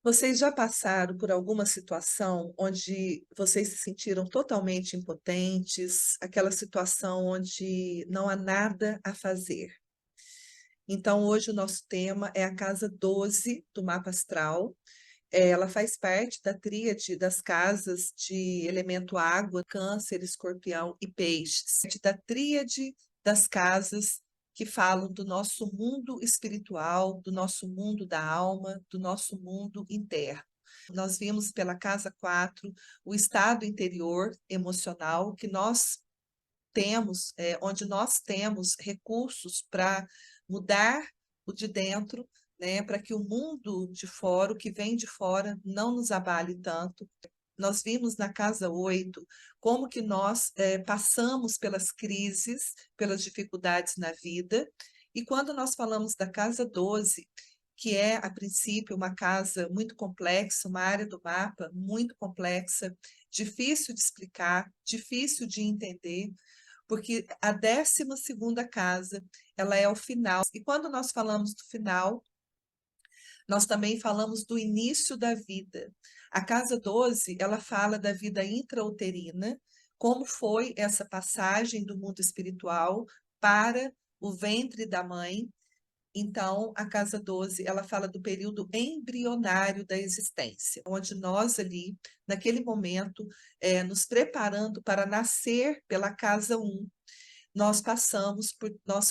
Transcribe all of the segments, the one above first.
Vocês já passaram por alguma situação onde vocês se sentiram totalmente impotentes, aquela situação onde não há nada a fazer? Então, hoje o nosso tema é a casa 12 do mapa astral. Ela faz parte da tríade das casas de elemento água, câncer, escorpião e peixes. Da tríade das casas que falam do nosso mundo espiritual, do nosso mundo da alma, do nosso mundo interno. Nós vimos pela casa 4 o estado interior emocional que nós temos, onde nós temos recursos para mudar o de dentro, né, para que o mundo de fora, o que vem de fora, não nos abale tanto. Nós vimos na casa 8 como que nós passamos pelas crises, pelas dificuldades na vida, e quando nós falamos da casa 12, que é, a princípio, uma casa muito complexa, uma área do mapa muito complexa, difícil de explicar, difícil de entender, porque a 12ª casa, ela é o final. E quando nós falamos do final, nós também falamos do início da vida. A casa 12, ela fala da vida intrauterina, como foi essa passagem do mundo espiritual para o ventre da mãe. Então, a casa 12, ela fala do período embrionário da existência, onde nós ali, naquele momento, nos preparando para nascer pela casa 1, nós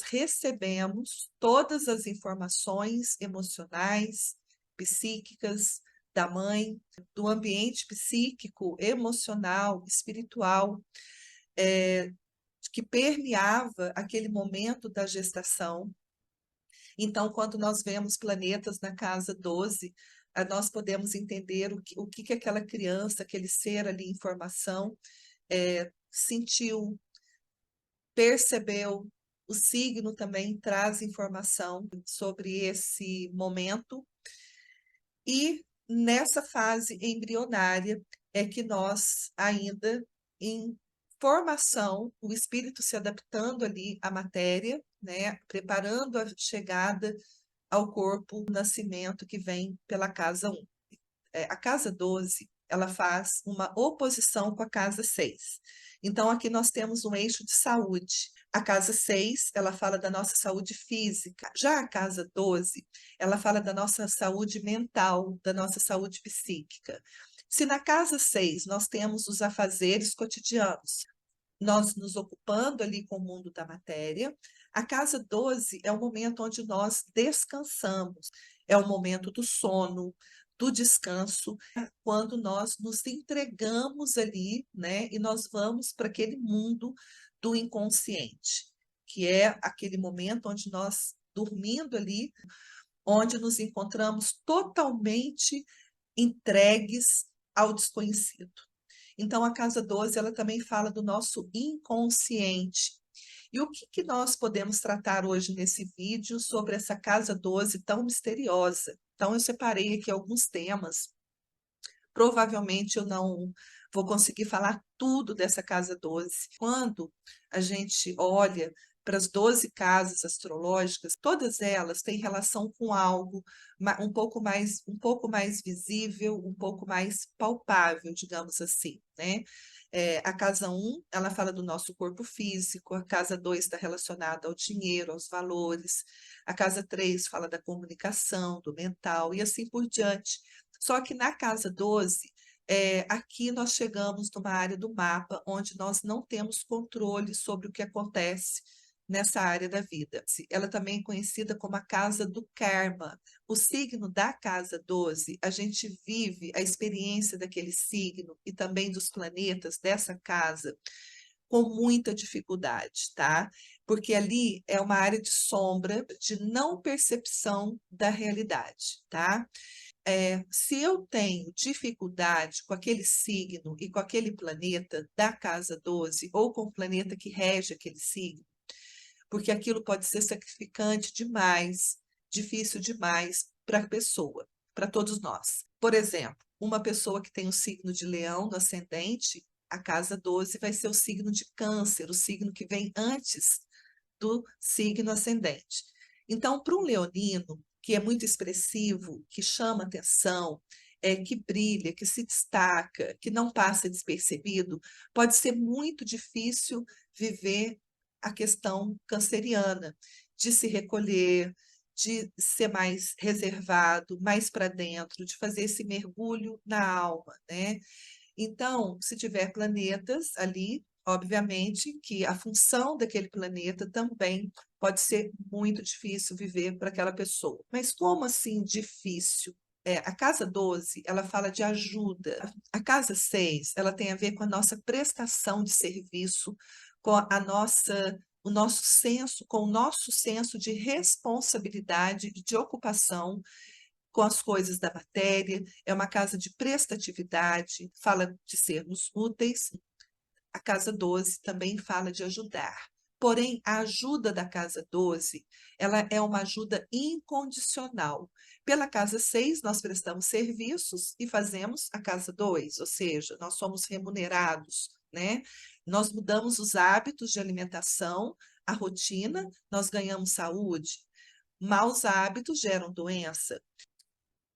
recebemos todas as informações emocionais, psíquicas da mãe, do ambiente psíquico, emocional, espiritual, eh, que permeava aquele momento da gestação. Então, quando nós vemos planetas na casa 12, nós podemos entender o que aquela criança, aquele ser ali em formação, sentiu, percebeu. O signo também traz informação sobre esse momento. E nessa fase embrionária é que nós ainda em formação, o espírito se adaptando ali à matéria, né, preparando a chegada ao corpo, o nascimento que vem pela casa 1. A casa 12, ela faz uma oposição com a casa 6. Então, aqui nós temos um eixo de saúde. A casa 6, ela fala da nossa saúde física. Já a casa 12, ela fala da nossa saúde mental, da nossa saúde psíquica. Se na casa 6 nós temos os afazeres cotidianos, nós nos ocupando ali com o mundo da matéria, a casa 12 é o momento onde nós descansamos, é o momento do sono, do descanso, quando nós nos entregamos ali, né, e nós vamos para aquele mundo do inconsciente, que é aquele momento onde nós, dormindo ali, onde nos encontramos totalmente entregues ao desconhecido. Então, a casa 12, ela também fala do nosso inconsciente. E o que nós podemos tratar hoje nesse vídeo sobre essa casa 12 tão misteriosa? Então, eu separei aqui alguns temas. Provavelmente eu não vou conseguir falar tudo dessa casa 12. Quando a gente olha para as 12 casas astrológicas, todas elas têm relação com algo um pouco mais visível, um pouco mais palpável, digamos assim, né? A casa 1, ela fala do nosso corpo físico, a casa 2 está relacionada ao dinheiro, aos valores, a casa 3 fala da comunicação, do mental e assim por diante. Só que na casa 12, aqui nós chegamos numa área do mapa onde nós não temos controle sobre o que acontece nessa área da vida. Ela também é conhecida como a casa do karma. O signo da casa 12, a gente vive a experiência daquele signo e também dos planetas dessa casa com muita dificuldade, tá? Porque ali é uma área de sombra, de não percepção da realidade, tá? Se eu tenho dificuldade com aquele signo e com aquele planeta da casa 12, ou com o planeta que rege aquele signo, porque aquilo pode ser sacrificante demais, difícil demais para a pessoa, para todos nós. Por exemplo, uma pessoa que tem o signo de Leão no ascendente, a casa 12 vai ser o signo de Câncer, o signo que vem antes do signo ascendente. Então, para um leonino, que é muito expressivo, que chama atenção, que brilha, que se destaca, que não passa despercebido, pode ser muito difícil viver a questão canceriana, de se recolher, de ser mais reservado, mais para dentro, de fazer esse mergulho na alma, né? Então, se tiver planetas ali, obviamente que a função daquele planeta também pode ser muito difícil viver para aquela pessoa. Mas como assim difícil? A casa 12, ela fala de ajuda. A casa 6, ela tem a ver com a nossa prestação de serviço, com a nossa, o nosso senso, com o nosso senso de responsabilidade e de ocupação com as coisas da matéria, é uma casa de prestatividade, fala de sermos úteis. A casa 12 também fala de ajudar. Porém, a ajuda da casa 12, ela é uma ajuda incondicional. Pela casa 6, nós prestamos serviços e fazemos a casa 2, ou seja, nós somos remunerados, né? Nós mudamos os hábitos de alimentação, a rotina, nós ganhamos saúde. Maus hábitos geram doença.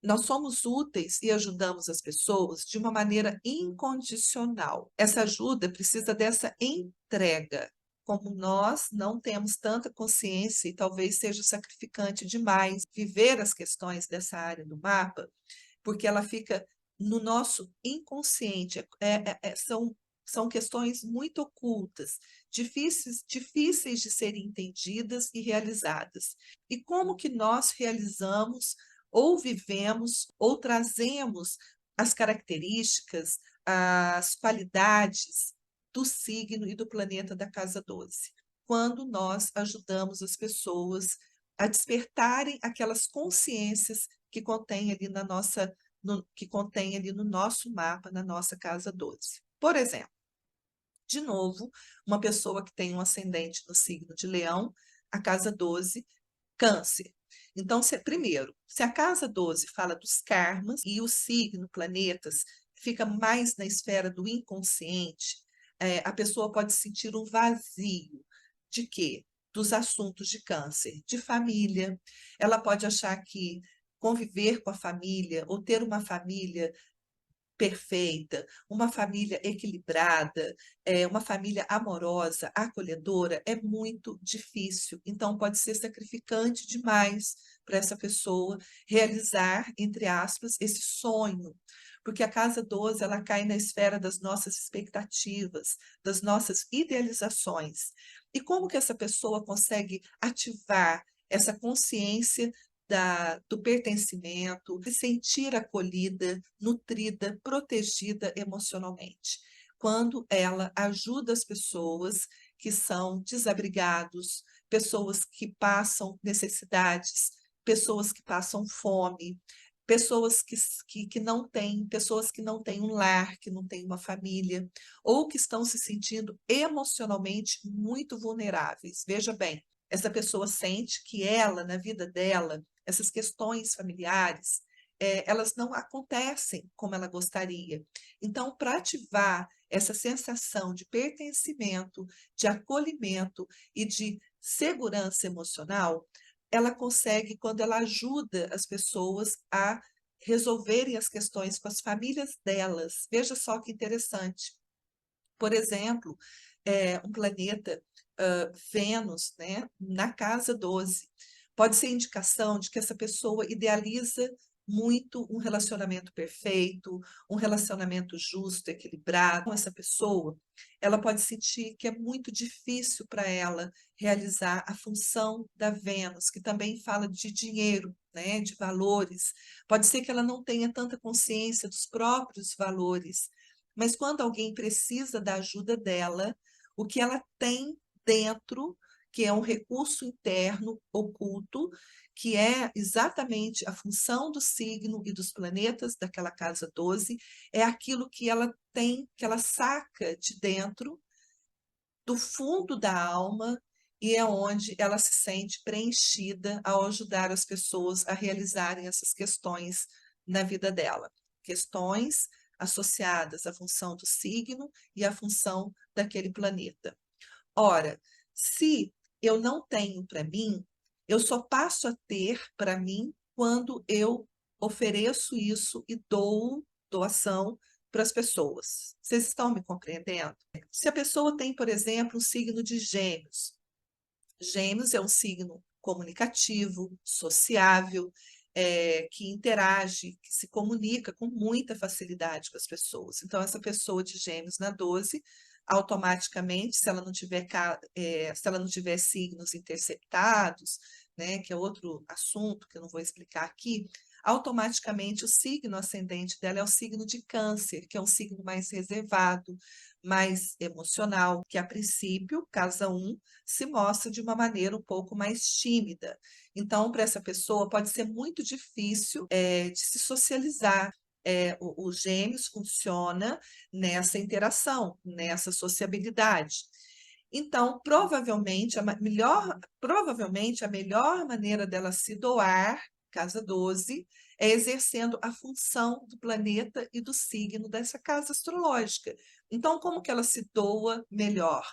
Nós somos úteis e ajudamos as pessoas de uma maneira incondicional. Essa ajuda precisa dessa entrega. Como nós não temos tanta consciência e talvez seja sacrificante demais viver as questões dessa área do mapa, porque ela fica no nosso inconsciente. São questões muito ocultas, difíceis de serem entendidas e realizadas. E como que nós realizamos ou vivemos ou trazemos as características, as qualidades do signo e do planeta da casa 12, quando nós ajudamos as pessoas a despertarem aquelas consciências que contém ali que contém ali no nosso mapa, na nossa casa 12. Por exemplo, de novo, uma pessoa que tem um ascendente no signo de Leão, a casa 12, Câncer. Então, primeiro, se a casa 12 fala dos karmas e o signo, planetas, fica mais na esfera do inconsciente, a pessoa pode sentir um vazio. De quê? Dos assuntos de câncer, de família. Ela pode achar que conviver com a família ou ter uma família perfeita, uma família equilibrada, uma família amorosa, acolhedora, é muito difícil. Então, pode ser sacrificante demais para essa pessoa realizar, entre aspas, esse sonho. Porque a casa 12, ela cai na esfera das nossas expectativas, das nossas idealizações. E como que essa pessoa consegue ativar essa consciência do pertencimento, se sentir acolhida, nutrida, protegida emocionalmente? Quando ela ajuda as pessoas que são desabrigados, pessoas que passam necessidades, pessoas que passam fome, pessoas que não têm um lar, que não têm uma família, ou que estão se sentindo emocionalmente muito vulneráveis. Veja bem, essa pessoa sente que ela, na vida dela, essas questões familiares, elas não acontecem como ela gostaria. Então, para ativar essa sensação de pertencimento, de acolhimento e de segurança emocional, ela consegue quando ela ajuda as pessoas a resolverem as questões com as famílias delas. Veja só que interessante. Por exemplo, um planeta, Vênus, né, na casa 12, pode ser indicação de que essa pessoa idealiza muito um relacionamento perfeito, um relacionamento justo, equilibrado. Com essa pessoa, ela pode sentir que é muito difícil para ela realizar a função da Vênus, que também fala de dinheiro, né, de valores. Pode ser que ela não tenha tanta consciência dos próprios valores, mas quando alguém precisa da ajuda dela, o que ela tem dentro, que é um recurso interno oculto, que é exatamente a função do signo e dos planetas daquela casa 12, é aquilo que ela tem, que ela saca de dentro, do fundo da alma, e é onde ela se sente preenchida ao ajudar as pessoas a realizarem essas questões na vida dela. Questões associadas à função do signo e à função daquele planeta. Ora, se eu não tenho para mim, eu só passo a ter para mim quando eu ofereço isso e dou doação para as pessoas. Vocês estão me compreendendo? Se a pessoa tem, por exemplo, um signo de Gêmeos, Gêmeos é um signo comunicativo, sociável, que interage, que se comunica com muita facilidade com as pessoas. Então, essa pessoa de Gêmeos na 12, automaticamente, se ela não tiver signos interceptados, né, que é outro assunto que eu não vou explicar aqui, automaticamente o signo ascendente dela é o signo de Câncer, que é um signo mais reservado, mais emocional, que a princípio, casa 1, se mostra de uma maneira um pouco mais tímida. Então, para essa pessoa, pode ser muito difícil de se socializar. O Gêmeos funciona nessa interação, nessa sociabilidade. Então, provavelmente a melhor maneira dela se doar, casa 12, é exercendo a função do planeta e do signo dessa casa astrológica. Então, como que ela se doa melhor?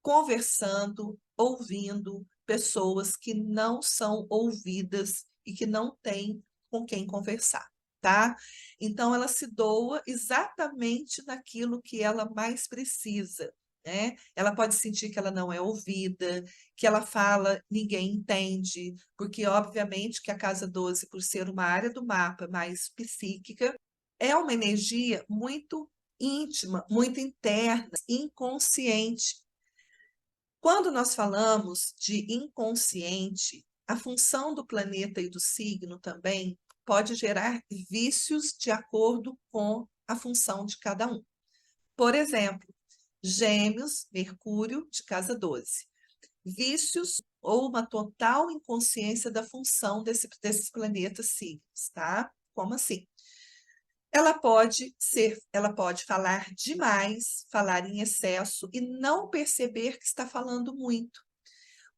Conversando, ouvindo pessoas que não são ouvidas e que não têm com quem conversar, tá? Então, ela se doa exatamente naquilo que ela mais precisa, né? Ela pode sentir que ela não é ouvida, que ela fala, ninguém entende, porque, obviamente, que a casa 12, por ser uma área do mapa mais psíquica, é uma energia muito íntima, muito interna, inconsciente. Quando nós falamos de inconsciente, a função do planeta e do signo também pode gerar vícios de acordo com a função de cada um. Por exemplo, Gêmeos, Mercúrio, de casa 12. Vícios ou uma total inconsciência da função desses planetas signos, tá? Como assim? Ela pode falar demais, falar em excesso e não perceber que está falando muito.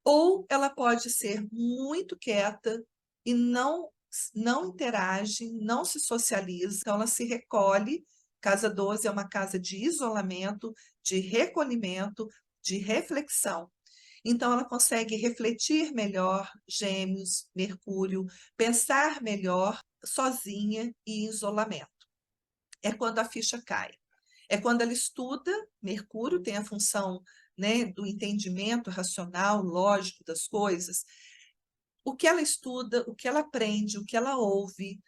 Ou ela pode ser muito quieta e não interage, não se socializa, então ela se recolhe. Casa 12 é uma casa de isolamento, de recolhimento, de reflexão. Então ela consegue refletir melhor, Gêmeos, Mercúrio, pensar melhor sozinha e em isolamento. É quando a ficha cai. É quando ela estuda, Mercúrio tem a função, né, do entendimento racional, lógico das coisas. O que ela estuda, o que ela aprende, o que ela ouve,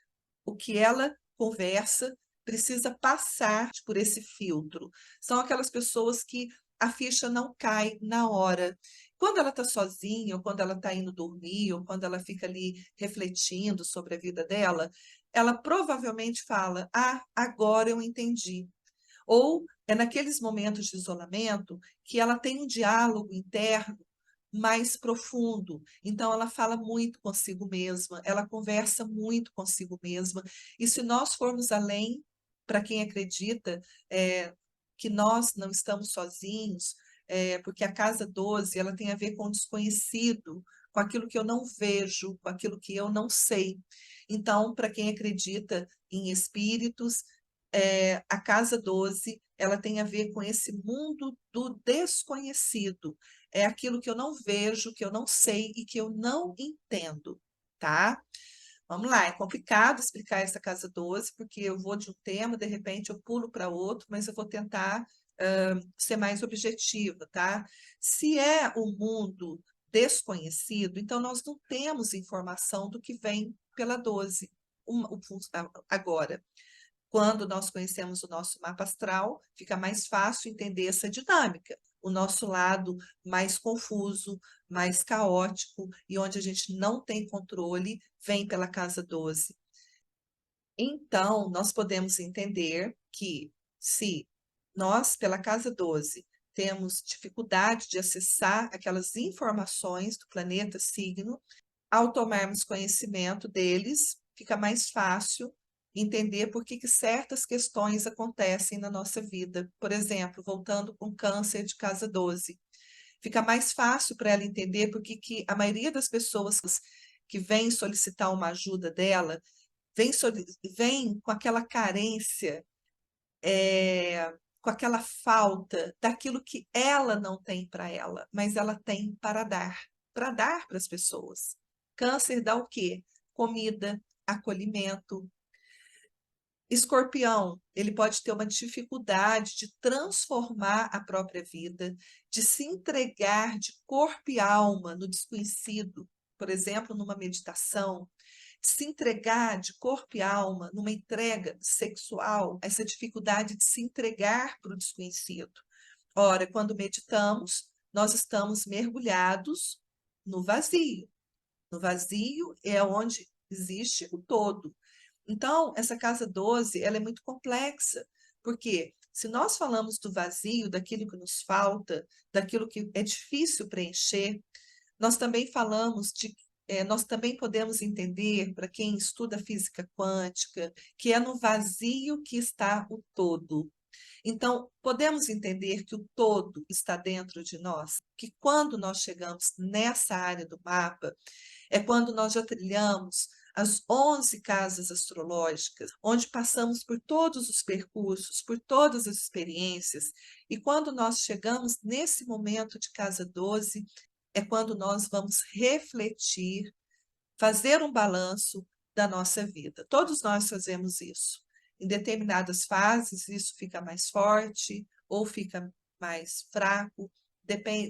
o que ela conversa, precisa passar por esse filtro. São aquelas pessoas que a ficha não cai na hora. Quando ela está sozinha, ou quando ela está indo dormir, ou quando ela fica ali refletindo sobre a vida dela, ela provavelmente fala: Ah, agora eu entendi. Ou é naqueles momentos de isolamento que ela tem um diálogo interno mais profundo. Então, ela fala muito consigo mesma, ela conversa muito consigo mesma. E se nós formos além, para quem acredita que nós não estamos sozinhos, porque a casa 12 ela tem a ver com o desconhecido, com aquilo que eu não vejo, com aquilo que eu não sei. Então, para quem acredita em espíritos, a casa 12 ela tem a ver com esse mundo do desconhecido. É aquilo que eu não vejo, que eu não sei e que eu não entendo, tá? Vamos lá, é complicado explicar essa casa 12, porque eu vou de um tema, de repente eu pulo para outro, mas eu vou tentar ser mais objetiva, tá? Se é o mundo desconhecido, então nós não temos informação do que vem pela 12 agora. Quando nós conhecemos o nosso mapa astral, fica mais fácil entender essa dinâmica. O nosso lado mais confuso, mais caótico e onde a gente não tem controle, vem pela casa 12. Então, nós podemos entender que se nós, pela casa 12, temos dificuldade de acessar aquelas informações do planeta signo, ao tomarmos conhecimento deles, fica mais fácil entender por que certas questões acontecem na nossa vida. Por exemplo, voltando com câncer de casa 12. Fica mais fácil para ela entender por que a maioria das pessoas que vêm solicitar uma ajuda dela vem com aquela carência, com aquela falta daquilo que ela não tem para ela, mas ela tem para dar as pessoas. Câncer dá o quê? Comida, acolhimento. Escorpião, ele pode ter uma dificuldade de transformar a própria vida, de se entregar de corpo e alma no desconhecido, por exemplo, numa meditação, se entregar de corpo e alma numa entrega sexual, essa dificuldade de se entregar para o desconhecido. Ora, quando meditamos, nós estamos mergulhados no vazio. No vazio é onde existe o todo. Então, essa casa 12, ela é muito complexa, porque se nós falamos do vazio, daquilo que nos falta, daquilo que é difícil preencher, nós também falamos de nós também podemos entender, para quem estuda física quântica, que é no vazio que está o todo. Então, podemos entender que o todo está dentro de nós, que quando nós chegamos nessa área do mapa, é quando nós já trilhamos as 11 casas astrológicas, onde passamos por todos os percursos, por todas as experiências, e quando nós chegamos nesse momento de casa 12, é quando nós vamos refletir, fazer um balanço da nossa vida. Todos nós fazemos isso. Em determinadas fases, isso fica mais forte ou fica mais fraco.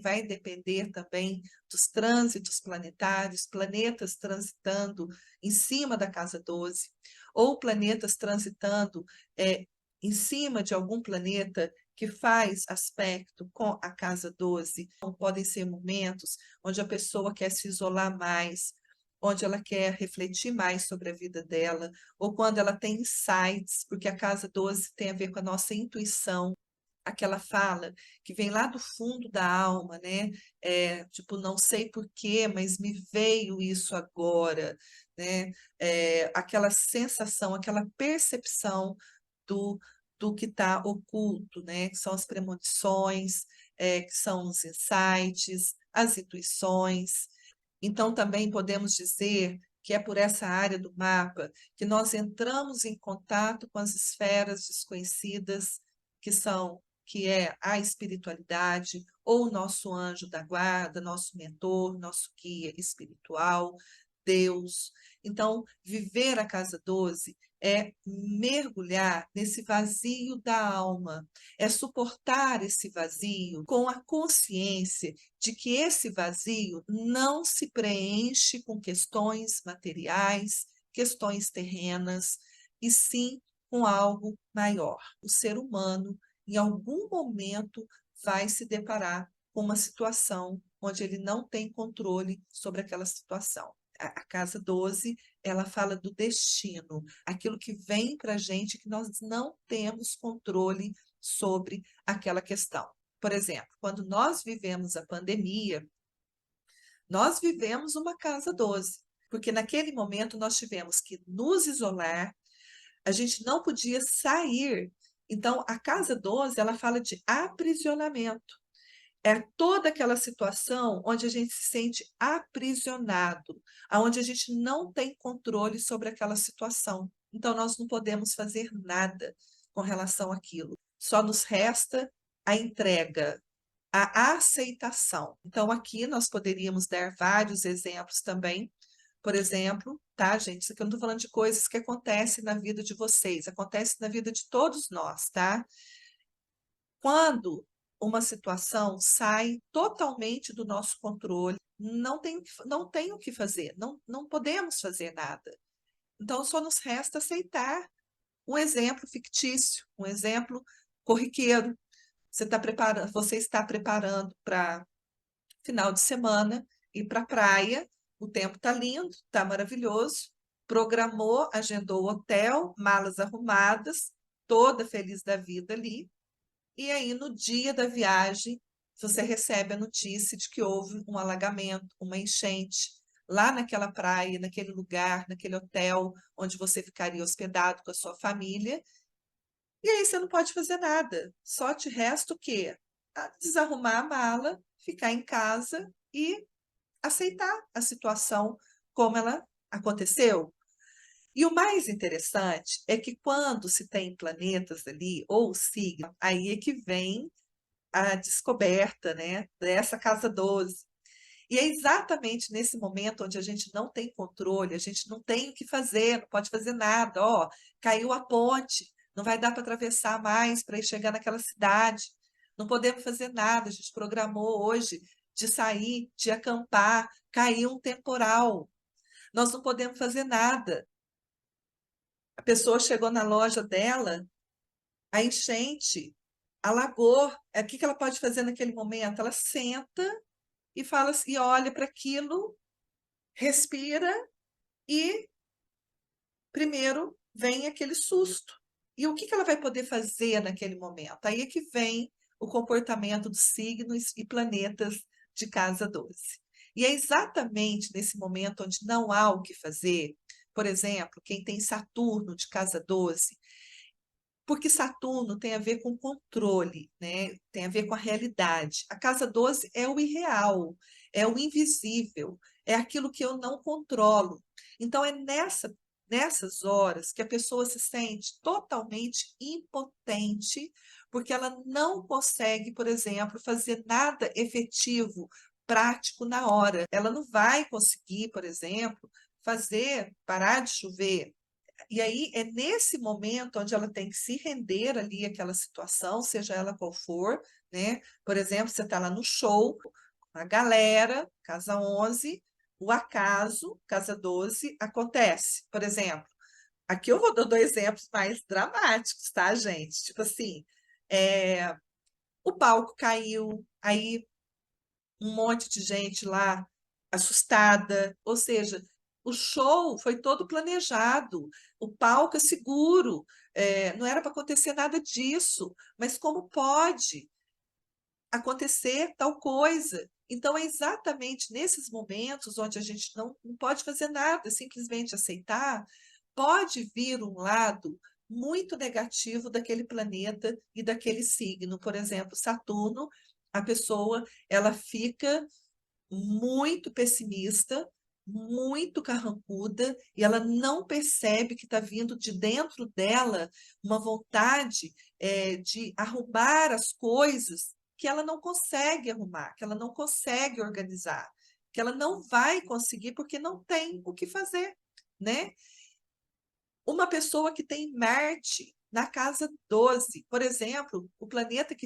Vai depender também dos trânsitos planetários, planetas transitando em cima da casa 12, ou planetas transitando em cima de algum planeta que faz aspecto com a casa 12. Então, podem ser momentos onde a pessoa quer se isolar mais, onde ela quer refletir mais sobre a vida dela, ou quando ela tem insights, porque a casa 12 tem a ver com a nossa intuição, aquela fala que vem lá do fundo da alma, né? Tipo, não sei por quê, mas me veio isso agora, né? Aquela sensação, aquela percepção do, do que está oculto, né? Que são as premonições, que são os insights, as intuições. Então, também podemos dizer que é por essa área do mapa que nós entramos em contato com as esferas desconhecidas, que é a espiritualidade, ou o nosso anjo da guarda, nosso mentor, nosso guia espiritual, Deus. Então, viver a casa 12 é mergulhar nesse vazio da alma, é suportar esse vazio com a consciência de que esse vazio não se preenche com questões materiais, questões terrenas, e sim com algo maior. O ser humano, em algum momento, vai se deparar com uma situação onde ele não tem controle sobre aquela situação. A casa 12, ela fala do destino, aquilo que vem para a gente que nós não temos controle sobre aquela questão. Por exemplo, quando nós vivemos a pandemia, nós vivemos uma casa 12, porque naquele momento nós tivemos que nos isolar, a gente não podia sair. Então, a casa 12, ela fala de aprisionamento. É toda aquela situação onde a gente se sente aprisionado, onde a gente não tem controle sobre aquela situação. Então, nós não podemos fazer nada com relação àquilo. Só nos resta a entrega, a aceitação. Então, aqui nós poderíamos dar vários exemplos também. Por exemplo, tá, gente? Isso aqui eu não estou falando de coisas que acontecem na vida de vocês, acontece na vida de todos nós, tá? Quando uma situação sai totalmente do nosso controle, não tem o que fazer, não podemos fazer nada. Então, só nos resta aceitar um exemplo fictício, um exemplo corriqueiro. Você está preparando para final de semana ir para a praia, o tempo está lindo, está maravilhoso, programou, agendou o hotel, malas arrumadas, toda feliz da vida ali. E aí, no dia da viagem, você recebe a notícia de que houve um alagamento, uma enchente, lá naquela praia, naquele lugar, naquele hotel onde você ficaria hospedado com a sua família. E aí você não pode fazer nada. Só te resta o quê? Desarrumar a mala, ficar em casa e aceitar a situação como ela aconteceu. E o mais interessante é que quando se tem planetas ali, ou signos, aí é que vem a descoberta, né, dessa casa 12. E é exatamente nesse momento onde a gente não tem controle, a gente não tem o que fazer, não pode fazer nada. Ó, caiu a ponte, não vai dar para atravessar mais para ir chegar naquela cidade. Não podemos fazer nada. A gente programou hoje de sair, de acampar, caiu um temporal. Nós não podemos fazer nada. A pessoa chegou na loja dela, a enchente alagou. O que que ela pode fazer naquele momento? Ela senta e fala e olha para aquilo, respira e primeiro vem aquele susto. E o que que ela vai poder fazer naquele momento? Aí é que vem o comportamento dos signos e planetas de casa 12. E é exatamente nesse momento onde não há o que fazer, por exemplo, quem tem Saturno de casa 12, porque Saturno tem a ver com controle, né? Tem a ver com a realidade. A casa 12 é o irreal, é o invisível, é aquilo que eu não controlo. Então, é nessas horas que a pessoa se sente totalmente impotente, porque ela não consegue, por exemplo, fazer nada efetivo, prático na hora. Ela não vai conseguir, por exemplo, fazer parar de chover. E aí é nesse momento onde ela tem que se render ali àquela situação, seja ela qual for, né? Por exemplo, você está lá no show, a galera, casa 11, o acaso, casa 12, acontece. Por exemplo, aqui eu vou dar dois exemplos mais dramáticos, tá, gente? Tipo assim, é, o palco caiu, aí um monte de gente lá assustada, ou seja, o show foi todo planejado, o palco é seguro, não era para acontecer nada disso, mas como pode acontecer tal coisa? Então, é exatamente nesses momentos onde a gente não pode fazer nada, simplesmente aceitar, pode vir um lado muito negativo daquele planeta e daquele signo. Por exemplo, Saturno, a pessoa ela fica muito pessimista, muito carrancuda, e ela não percebe que está vindo de dentro dela uma vontade de arrumar as coisas que ela não consegue arrumar, que ela não consegue organizar, que ela não vai conseguir porque não tem o que fazer, né? Uma pessoa que tem Marte na casa 12, por exemplo, o planeta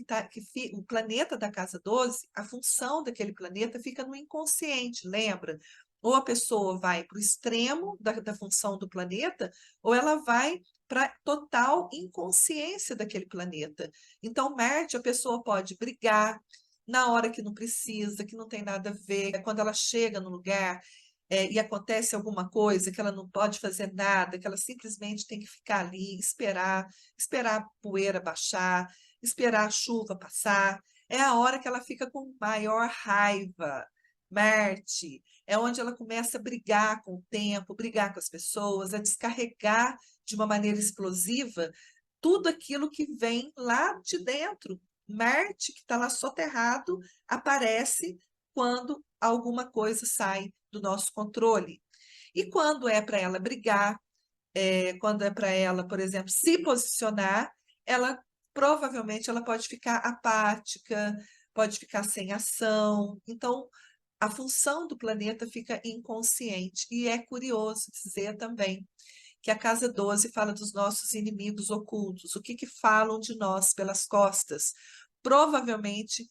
o planeta da casa 12, a função daquele planeta fica no inconsciente, lembra? Ou a pessoa vai para o extremo da função do planeta, ou ela vai para total inconsciência daquele planeta. Então, Marte, a pessoa pode brigar na hora que não precisa, que não tem nada a ver, quando ela chega no lugar e acontece alguma coisa que ela não pode fazer nada, que ela simplesmente tem que ficar ali, esperar a poeira baixar, esperar a chuva passar, é a hora que ela fica com maior raiva. Marte, é onde ela começa a brigar com o tempo, brigar com as pessoas, a descarregar de uma maneira explosiva tudo aquilo que vem lá de dentro. Marte, que está lá soterrado, aparece quando alguma coisa sai do nosso controle. E quando é para ela brigar, quando é para ela, por exemplo, se posicionar, ela provavelmente ela pode ficar apática, pode ficar sem ação. Então, a função do planeta fica inconsciente. E é curioso dizer também que a casa 12 fala dos nossos inimigos ocultos, o que que falam de nós pelas costas. Provavelmente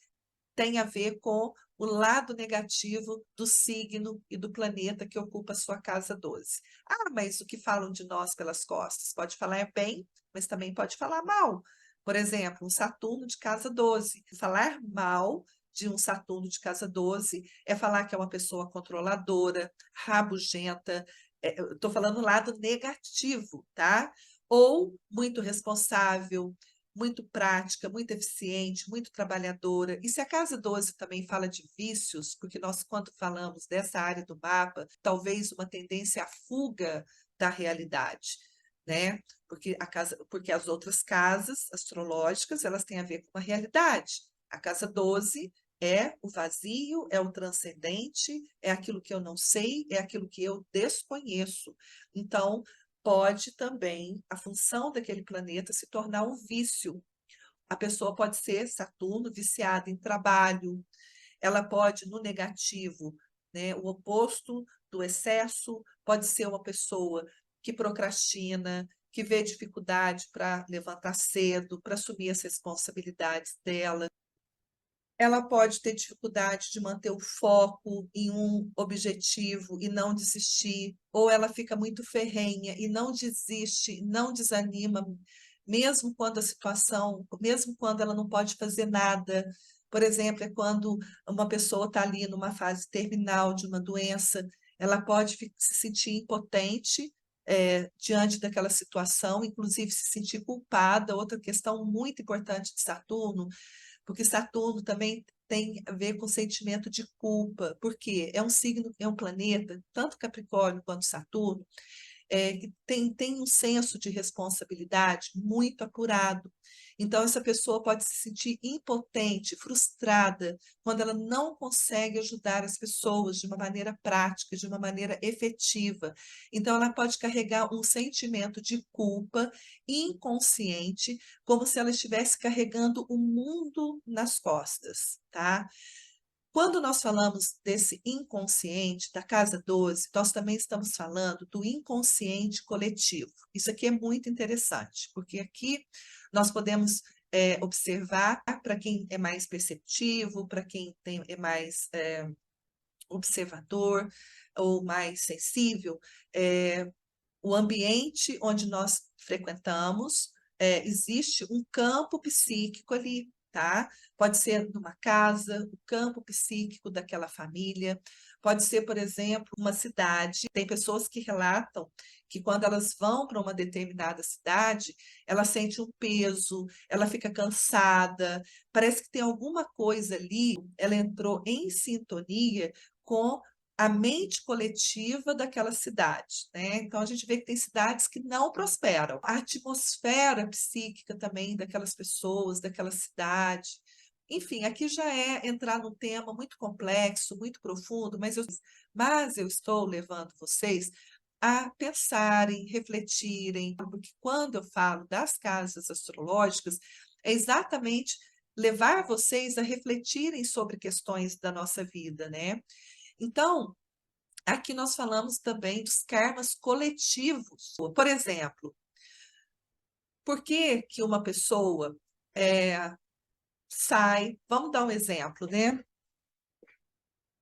tem a ver com o lado negativo do signo e do planeta que ocupa a sua casa 12. Ah, mas o que falam de nós pelas costas? Pode falar bem, mas também pode falar mal. Por exemplo, um Saturno de casa 12. Falar mal de um Saturno de casa 12 é falar que é uma pessoa controladora, rabugenta. Eu estou falando o lado negativo, tá? Ou muito responsável, muito prática, muito eficiente, muito trabalhadora. E se a casa 12 também fala de vícios, porque nós, quando falamos dessa área do mapa, talvez uma tendência à fuga da realidade, né? Porque as outras casas astrológicas, elas têm a ver com a realidade. A casa 12 é o vazio, é o transcendente, é aquilo que eu não sei, é aquilo que eu desconheço. Então, pode também a função daquele planeta se tornar um vício. A pessoa pode ser Saturno viciada em trabalho, ela pode, no negativo, né, o oposto do excesso, pode ser uma pessoa que procrastina, que vê dificuldade para levantar cedo, para assumir as responsabilidades dela. Ela pode ter dificuldade de manter o foco em um objetivo e não desistir, ou ela fica muito ferrenha e não desiste, não desanima, mesmo quando a situação, mesmo quando ela não pode fazer nada. Por exemplo, é quando uma pessoa está ali numa fase terminal de uma doença, ela pode se sentir impotente, diante daquela situação, inclusive se sentir culpada. Outra questão muito importante de Saturno, porque Saturno também tem a ver com sentimento de culpa, porque é um signo, é um planeta, tanto Capricórnio quanto Saturno, que tem um senso de responsabilidade muito apurado. Então, essa pessoa pode se sentir impotente, frustrada, quando ela não consegue ajudar as pessoas de uma maneira prática, de uma maneira efetiva. Então, ela pode carregar um sentimento de culpa inconsciente, como se ela estivesse carregando o mundo nas costas, tá? Quando nós falamos desse inconsciente, da casa 12, nós também estamos falando do inconsciente coletivo. Isso aqui é muito interessante, porque aqui nós podemos observar para quem é mais perceptivo, para quem é mais observador ou mais sensível, o ambiente onde nós frequentamos, existe um campo psíquico ali, tá? Pode ser numa casa, o campo psíquico daquela família, pode ser, por exemplo, uma cidade. Tem pessoas que relatam que quando elas vão para uma determinada cidade, ela sente um peso, ela fica cansada, parece que tem alguma coisa ali, ela entrou em sintonia com a mente coletiva daquela cidade, né? Então a gente vê que tem cidades que não prosperam. A atmosfera psíquica também daquelas pessoas, daquela cidade. Enfim, aqui já é entrar num tema muito complexo, muito profundo, mas eu estou levando vocês a pensarem, refletirem, porque quando eu falo das casas astrológicas, é exatamente levar vocês a refletirem sobre questões da nossa vida, né? Então, aqui nós falamos também dos karmas coletivos. Por exemplo, por que que uma pessoa sai? Vamos dar um exemplo, né?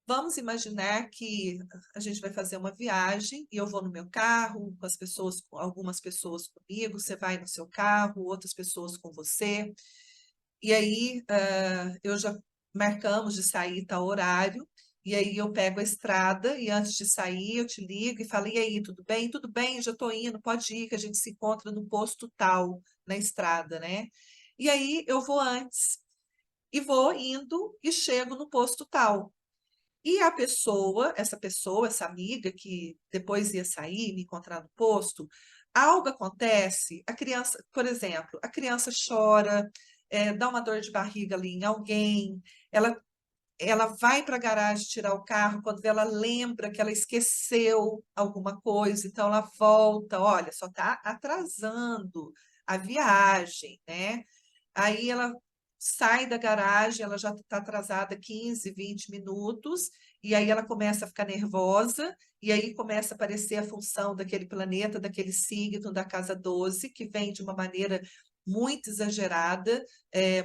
Vamos imaginar que a gente vai fazer uma viagem e eu vou no meu carro com as pessoas, com algumas pessoas comigo, você vai no seu carro, outras pessoas com você. E aí, eu já marcamos de sair tal horário, e aí eu pego a estrada, e antes de sair eu te ligo e falo, e aí, tudo bem? Tudo bem, já estou indo, pode ir, que a gente se encontra no posto tal, na estrada, né? E aí eu vou antes, e vou indo e chego no posto tal. E a pessoa, essa amiga que depois ia sair, me encontrar no posto, algo acontece, a criança, por exemplo, a criança chora, dá uma dor de barriga ali em alguém, ela, ela vai para a garagem tirar o carro, quando ela lembra que ela esqueceu alguma coisa, então ela volta, olha, só está atrasando a viagem, né? Aí ela sai da garagem, ela já está atrasada 15, 20 minutos, e aí ela começa a ficar nervosa, e aí começa a aparecer a função daquele planeta, daquele signo da casa 12, que vem de uma maneira muito exagerada,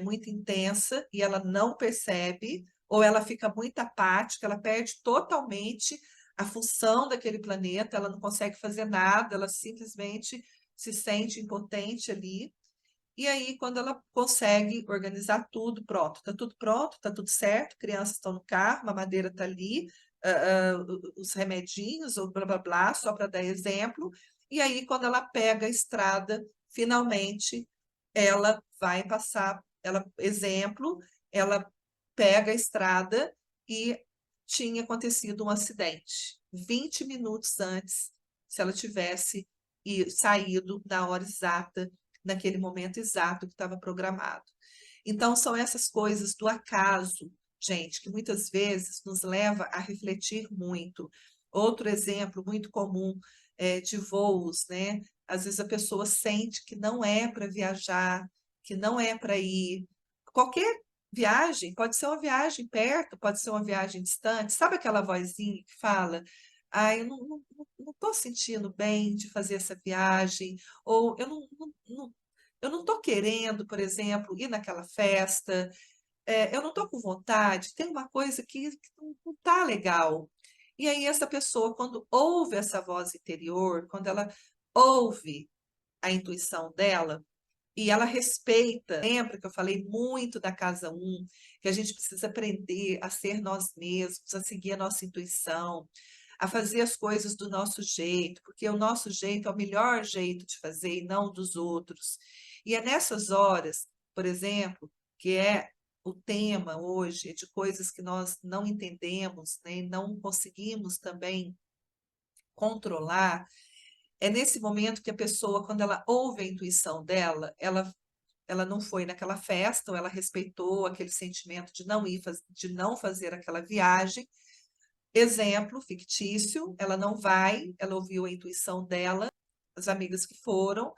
muito intensa, e ela não percebe, ou ela fica muito apática, ela perde totalmente a função daquele planeta, ela não consegue fazer nada, ela simplesmente se sente impotente ali. E aí, quando ela consegue organizar tudo pronto, está tudo certo, crianças estão no carro, a mamadeira está ali, os remedinhos, ou blá blá blá, só para dar exemplo. E aí, quando ela pega a estrada, finalmente ela vai passar, exemplo, ela pega a estrada e tinha acontecido um acidente 20 minutos antes, se ela tivesse saído na hora exata, naquele momento exato que estava programado. Então, são essas coisas do acaso, gente, que muitas vezes nos leva a refletir muito. Outro exemplo muito comum de voos, né? Às vezes a pessoa sente que não é para viajar, que não é para ir. Qualquer Viagem, pode ser uma viagem perto, pode ser uma viagem distante. Sabe aquela vozinha que fala: "Ah, eu não estou sentindo bem de fazer essa viagem", ou eu não estou querendo, por exemplo, ir naquela festa, eu não estou com vontade, tem uma coisa que não está legal. E aí essa pessoa, quando ouve essa voz interior, quando ela ouve a intuição dela, e ela respeita. Lembra que eu falei muito da casa um, que a gente precisa aprender a ser nós mesmos, a seguir a nossa intuição, a fazer as coisas do nosso jeito, porque o nosso jeito é o melhor jeito de fazer e não dos outros. E é nessas horas, por exemplo, que é o tema hoje de coisas que nós não entendemos, né, e não conseguimos também controlar. É nesse momento que a pessoa, quando ela ouve a intuição dela, ela não foi naquela festa, ou ela respeitou aquele sentimento de não ir, de não fazer aquela viagem. Exemplo fictício, ela não vai, ela ouviu a intuição dela, as amigas que foram,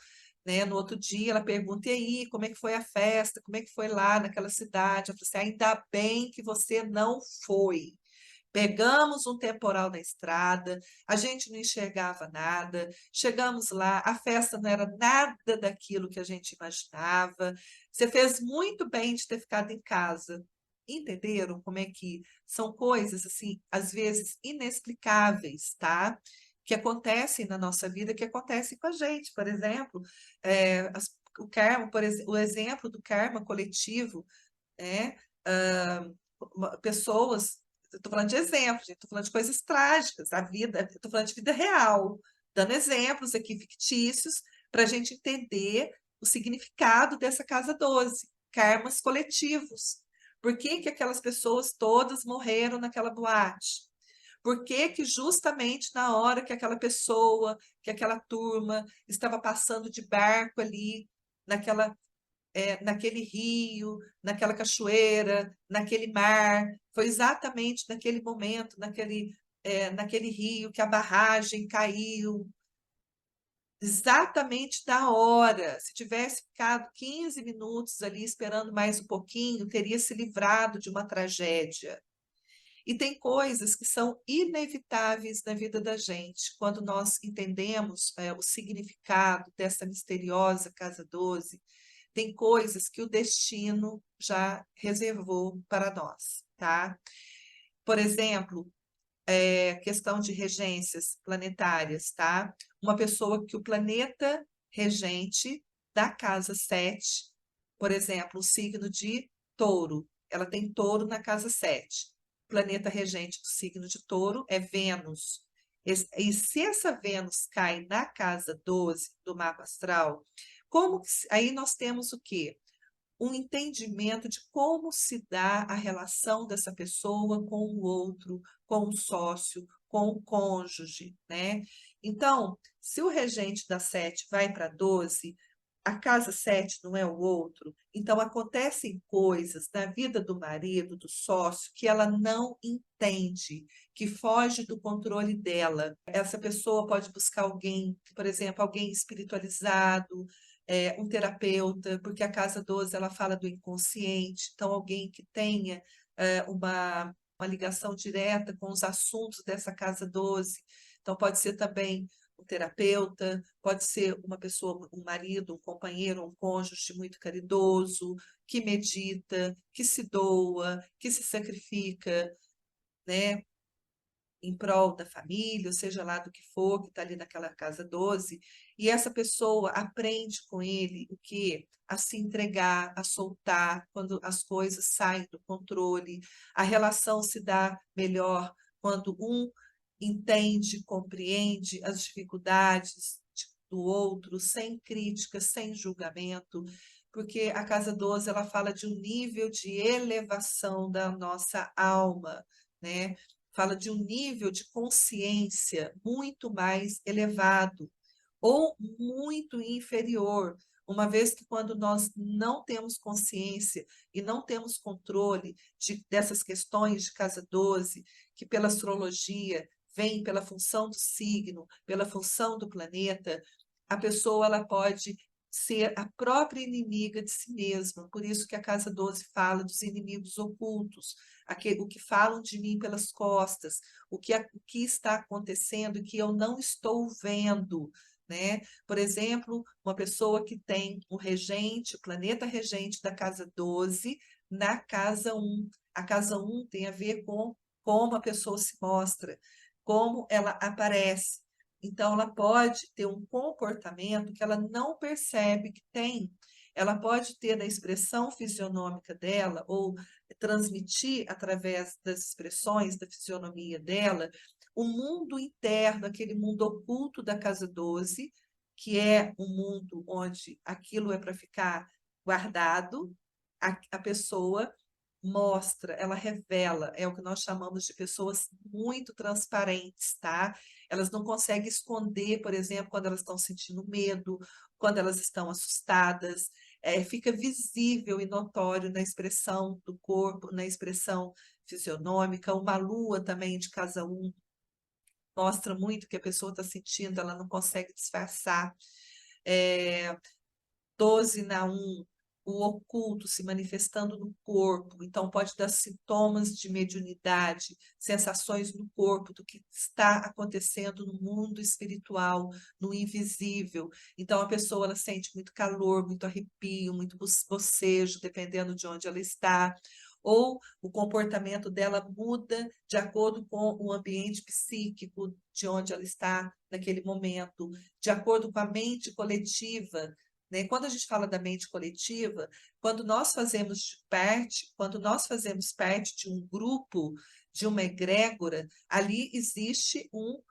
né? No outro dia ela pergunta, e aí, como é que foi a festa? Como é que foi lá naquela cidade? Eu falei assim, ainda bem que você não foi. Pegamos um temporal na estrada, a gente não enxergava nada, chegamos lá, a festa não era nada daquilo que a gente imaginava. Você fez muito bem de ter ficado em casa. Entenderam como é que são coisas, assim, às vezes inexplicáveis, tá? Que acontecem na nossa vida, que acontecem com a gente. Por exemplo, o karma, o exemplo do karma coletivo, né? Ah, pessoas, estou falando de exemplos, estou falando de coisas trágicas, a vida, estou falando de vida real, dando exemplos aqui fictícios para a gente entender o significado dessa casa 12, karmas coletivos. Por que que aquelas pessoas todas morreram naquela boate? Por que que justamente na hora que aquela pessoa, que aquela turma estava passando de barco ali, naquela naquele rio, naquela cachoeira, naquele mar. Foi exatamente naquele momento, naquele rio que a barragem caiu, exatamente na hora. Se tivesse ficado 15 minutos ali esperando mais um pouquinho, teria se livrado de uma tragédia. E tem coisas que são inevitáveis na vida da gente. Quando nós entendemos, o significado dessa misteriosa casa 12, tem coisas que o destino já reservou para nós, tá? Por exemplo, questão de regências planetárias, tá? Uma pessoa que o planeta regente da casa 7, por exemplo, o signo de Touro, ela tem Touro na casa 7. O planeta regente do signo de Touro é Vênus. E se essa Vênus cai na casa 12 do mapa astral, aí nós temos o quê? Um entendimento de como se dá a relação dessa pessoa com o outro, com o sócio, com o cônjuge, né? Então, se o regente da 7 vai para 12, a casa 7 não é o outro, então acontecem coisas na vida do marido, do sócio, que ela não entende, que foge do controle dela. Essa pessoa pode buscar alguém, por exemplo, alguém espiritualizado, um terapeuta, porque a casa 12 ela fala do inconsciente, então alguém que tenha uma ligação direta com os assuntos dessa casa 12. Então pode ser também um terapeuta, pode ser uma pessoa, um marido, um companheiro, um cônjuge muito caridoso, que medita, que se doa, que se sacrifica, né? Em prol da família, ou seja lá do que for, que está ali naquela casa 12, e essa pessoa aprende com ele o que? A se entregar, a soltar quando as coisas saem do controle, a relação se dá melhor quando um entende, compreende as dificuldades do outro, sem crítica, sem julgamento, porque a casa 12 ela fala de um nível de elevação da nossa alma, né? Fala de um nível de consciência muito mais elevado ou muito inferior, uma vez que quando nós não temos consciência e não temos controle dessas questões de casa 12, que pela astrologia vem pela função do signo, pela função do planeta, a pessoa ela pode ser a própria inimiga de si mesma. Por isso que a casa 12 fala dos inimigos ocultos, o que falam de mim pelas costas, o que está acontecendo e que eu não estou vendo, né? Por exemplo, uma pessoa que tem o regente, o planeta regente da casa 12 na casa 1. A casa 1 tem a ver com como a pessoa se mostra, como ela aparece. Então, ela pode ter um comportamento que ela não percebe que tem. Ela pode ter na expressão fisionômica dela, ou transmitir através das expressões da fisionomia dela, o mundo interno, aquele mundo oculto da casa 12, que é um mundo onde aquilo é para ficar guardado, a pessoa mostra, ela revela, é o que nós chamamos de pessoas muito transparentes, tá? Elas não conseguem esconder, por exemplo, quando elas estão sentindo medo, quando elas estão assustadas, fica visível e notório na expressão do corpo, na expressão fisionômica. Uma lua também de casa 1 mostra muito que a pessoa está sentindo, ela não consegue disfarçar. É, 12 na 1, o oculto se manifestando no corpo, então pode dar sintomas de mediunidade, sensações no corpo do que está acontecendo no mundo espiritual, no invisível. Então a pessoa ela sente muito calor, muito arrepio, muito bocejo, dependendo de onde ela está. Ou o comportamento dela muda de acordo com o ambiente psíquico de onde ela está naquele momento, de acordo com a mente coletiva, né? Quando a gente fala da mente coletiva, quando nós fazemos parte de um grupo, de uma egrégora, ali existe um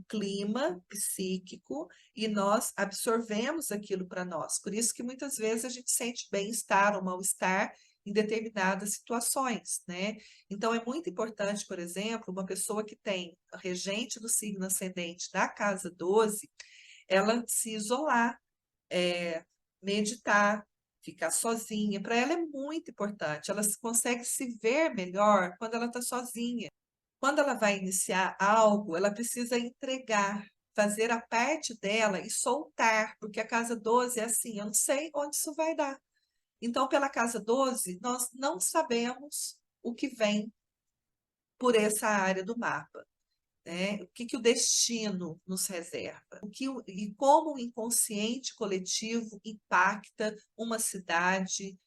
clima psíquico e nós absorvemos aquilo para nós. Por isso que muitas vezes a gente sente bem-estar ou mal-estar em determinadas situações, né? Então é muito importante, por exemplo, uma pessoa que tem regente do signo ascendente da casa 12, ela se isolar, é, meditar, ficar sozinha. Para ela é muito importante. Ela consegue se ver melhor quando ela está sozinha. Quando ela vai iniciar algo, ela precisa entregar, fazer a parte dela e soltar, porque a casa 12 é assim, eu não sei onde isso vai dar. Então, pela casa 12, nós não sabemos o que vem por essa área do mapa, né? O que o destino nos reserva, e como o inconsciente coletivo impacta uma cidade,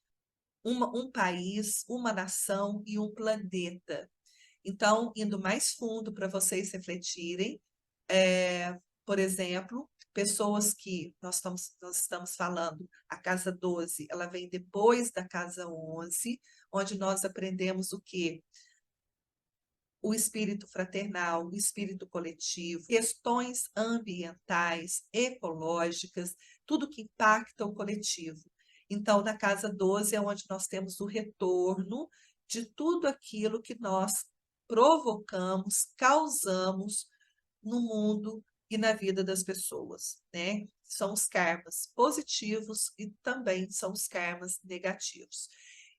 um país, uma nação e um planeta. Então, indo mais fundo para vocês refletirem, por exemplo, pessoas que nós estamos falando, a casa 12, ela vem depois da casa 11, onde nós aprendemos o quê? O espírito fraternal, o espírito coletivo, questões ambientais, ecológicas, tudo que impacta o coletivo. Então, na casa 12 é onde nós temos o retorno de tudo aquilo que nós provocamos, causamos no mundo e na vida das pessoas, né? São os karmas positivos e também são os karmas negativos.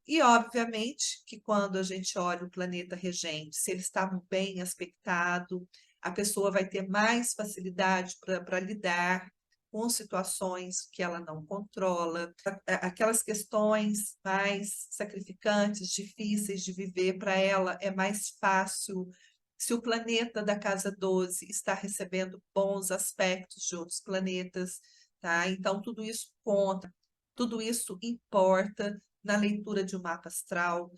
E, obviamente, que quando a gente olha o planeta regente, se ele está bem aspectado, a pessoa vai ter mais facilidade para lidar com situações que ela não controla, aquelas questões mais sacrificantes, difíceis de viver, para ela é mais fácil se o planeta da casa 12 está recebendo bons aspectos de outros planetas, tá? Então, tudo isso conta, tudo isso importa na leitura de um mapa astral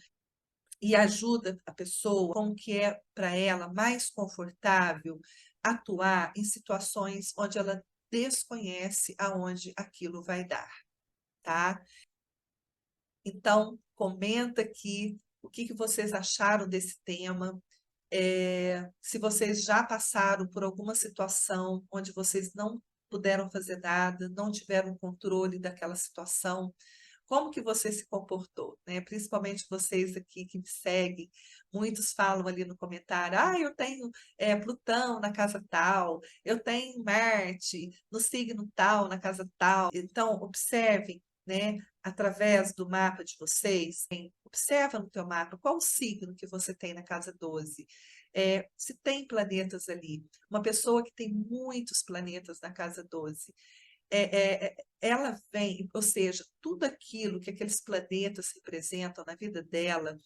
e ajuda a pessoa com o que é para ela mais confortável atuar em situações onde ela desconhece aonde aquilo vai dar, tá? Então, comenta aqui o que vocês acharam desse tema. Se vocês já passaram por alguma situação onde vocês não puderam fazer nada, não tiveram controle daquela situação, como que você se comportou, né? Principalmente vocês aqui que me seguem, muitos falam ali no comentário, eu tenho Plutão na casa tal, eu tenho Marte no signo tal, na casa tal. Então, observem, né, através do mapa de vocês, observa no teu mapa qual o signo que você tem na casa 12. Se tem planetas ali, uma pessoa que tem muitos planetas na casa 12, ela vem, ou seja, tudo aquilo que aqueles planetas representam na vida dela,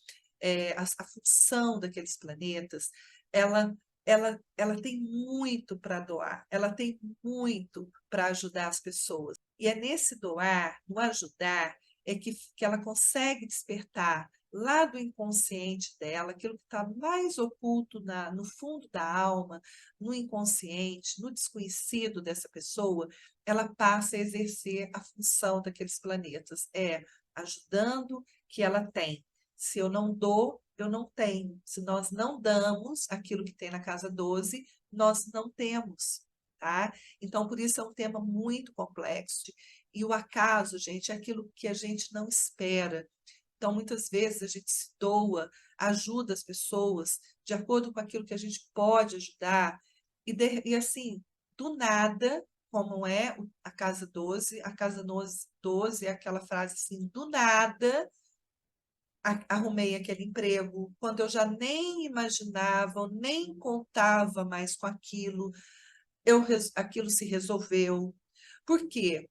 a função daqueles planetas, ela, ela tem muito para doar, ela tem muito para ajudar as pessoas. E é nesse doar, no ajudar, que ela consegue despertar lá do inconsciente dela, aquilo que está mais oculto no fundo da alma, no inconsciente, no desconhecido dessa pessoa, ela passa a exercer a função daqueles planetas, ajudando que ela tem. Se eu não dou, eu não tenho. Se nós não damos aquilo que tem na casa 12, nós não temos, tá? Então, por isso é um tema muito complexo. E o acaso, gente, é aquilo que a gente não espera. Então, muitas vezes a gente se doa, ajuda as pessoas de acordo com aquilo que a gente pode ajudar. E assim, do nada, como é a casa 12, a casa 12 é aquela frase assim, do nada arrumei aquele emprego, quando eu já nem imaginava, nem contava mais com aquilo, aquilo se resolveu. Por quê?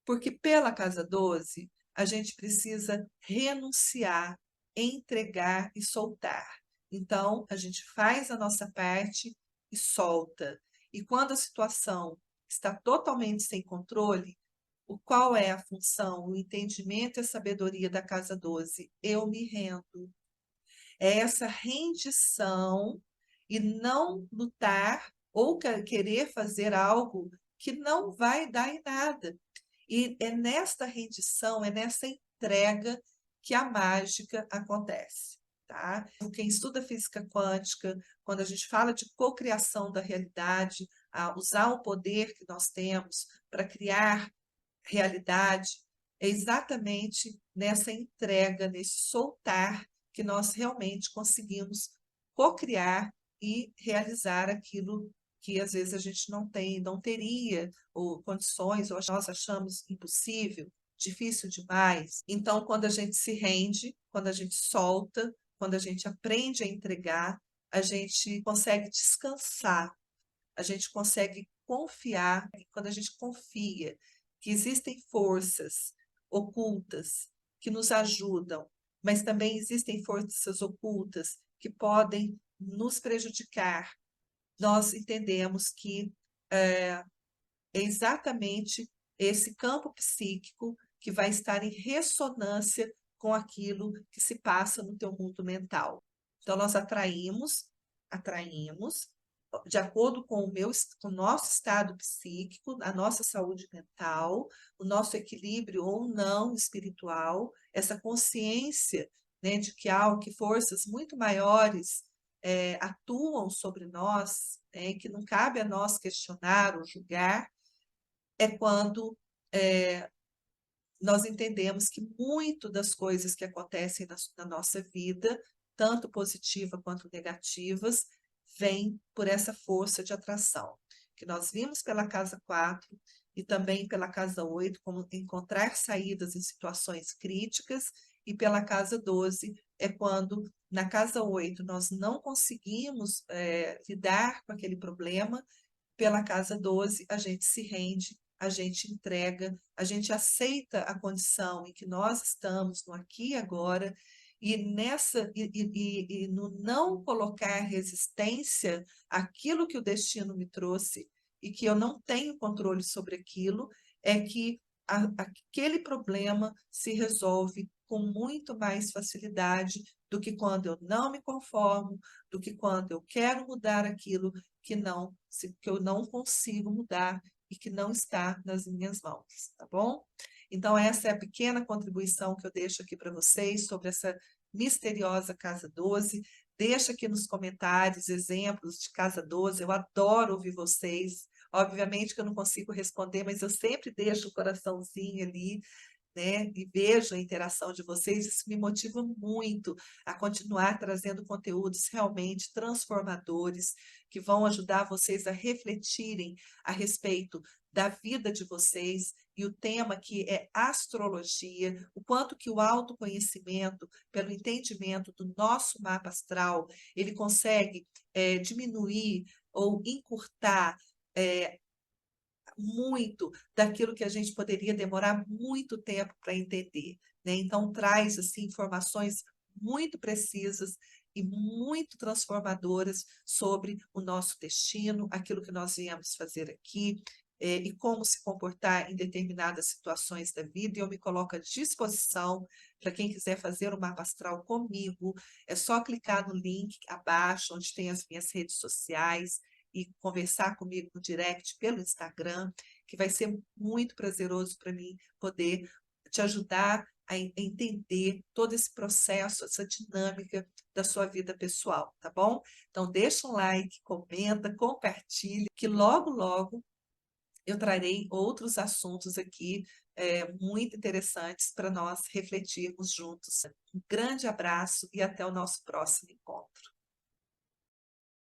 Porque pela casa 12, a gente precisa renunciar, entregar e soltar. Então, a gente faz a nossa parte e solta. E quando a situação está totalmente sem controle, qual é a função, o entendimento e a sabedoria da casa 12? Eu me rendo. É essa rendição e não lutar ou querer fazer algo que não vai dar em nada. E é nesta rendição, é nessa entrega que a mágica acontece, tá? Quem estuda física quântica, quando a gente fala de cocriação da realidade, usar o poder que nós temos para criar realidade, é exatamente nessa entrega, nesse soltar, que nós realmente conseguimos cocriar e realizar aquilo que às vezes a gente não tem, não teria, ou condições, ou nós achamos impossível, difícil demais. Então, quando a gente se rende, quando a gente solta, quando a gente aprende a entregar, a gente consegue descansar, a gente consegue confiar, e quando a gente confia que existem forças ocultas que nos ajudam, mas também existem forças ocultas que podem nos prejudicar, nós entendemos que é exatamente esse campo psíquico que vai estar em ressonância com aquilo que se passa no teu mundo mental. Então, nós atraímos, de acordo com com o nosso estado psíquico, a nossa saúde mental, o nosso equilíbrio ou não espiritual, essa consciência, né, de que forças muito maiores atuam sobre nós, que não cabe a nós questionar ou julgar, é quando nós entendemos que muito das coisas que acontecem na nossa vida, tanto positiva quanto negativas, vem por essa força de atração, que nós vimos pela casa 4 e também pela casa 8, como encontrar saídas em situações críticas, e pela casa 12 é quando, na casa 8, nós não conseguimos lidar com aquele problema, pela casa 12 a gente se rende, a gente entrega, a gente aceita a condição em que nós estamos no aqui e agora, e no não colocar resistência àquilo que o destino me trouxe e que eu não tenho controle sobre aquilo, é que aquele problema se resolve com muito mais facilidade do que quando eu não me conformo, do que quando eu quero mudar aquilo que eu não consigo mudar e que não está nas minhas mãos, tá bom? Então, essa é a pequena contribuição que eu deixo aqui para vocês sobre essa misteriosa casa 12. Deixa aqui nos comentários exemplos de casa 12, eu adoro ouvir vocês. Obviamente que eu não consigo responder, mas eu sempre deixo o coraçãozinho ali, né? E vejo a interação de vocês, isso me motiva muito a continuar trazendo conteúdos realmente transformadores, que vão ajudar vocês a refletirem a respeito da vida de vocês, e o tema que é astrologia, o quanto que o autoconhecimento, pelo entendimento do nosso mapa astral, ele consegue diminuir ou encurtar muito daquilo que a gente poderia demorar muito tempo para entender, né? Então, traz assim, informações muito precisas e muito transformadoras sobre o nosso destino, aquilo que nós viemos fazer aqui, e como se comportar em determinadas situações da vida. E eu me coloco à disposição para quem quiser fazer o mapa astral comigo. É só clicar no link abaixo, onde tem as minhas redes sociais, e conversar comigo no direct pelo Instagram, que vai ser muito prazeroso para mim poder te ajudar a entender todo esse processo, essa dinâmica da sua vida pessoal, tá bom? Então, deixa um like, comenta, compartilhe, que logo, logo eu trarei outros assuntos aqui muito interessantes para nós refletirmos juntos. Um grande abraço e até o nosso próximo encontro.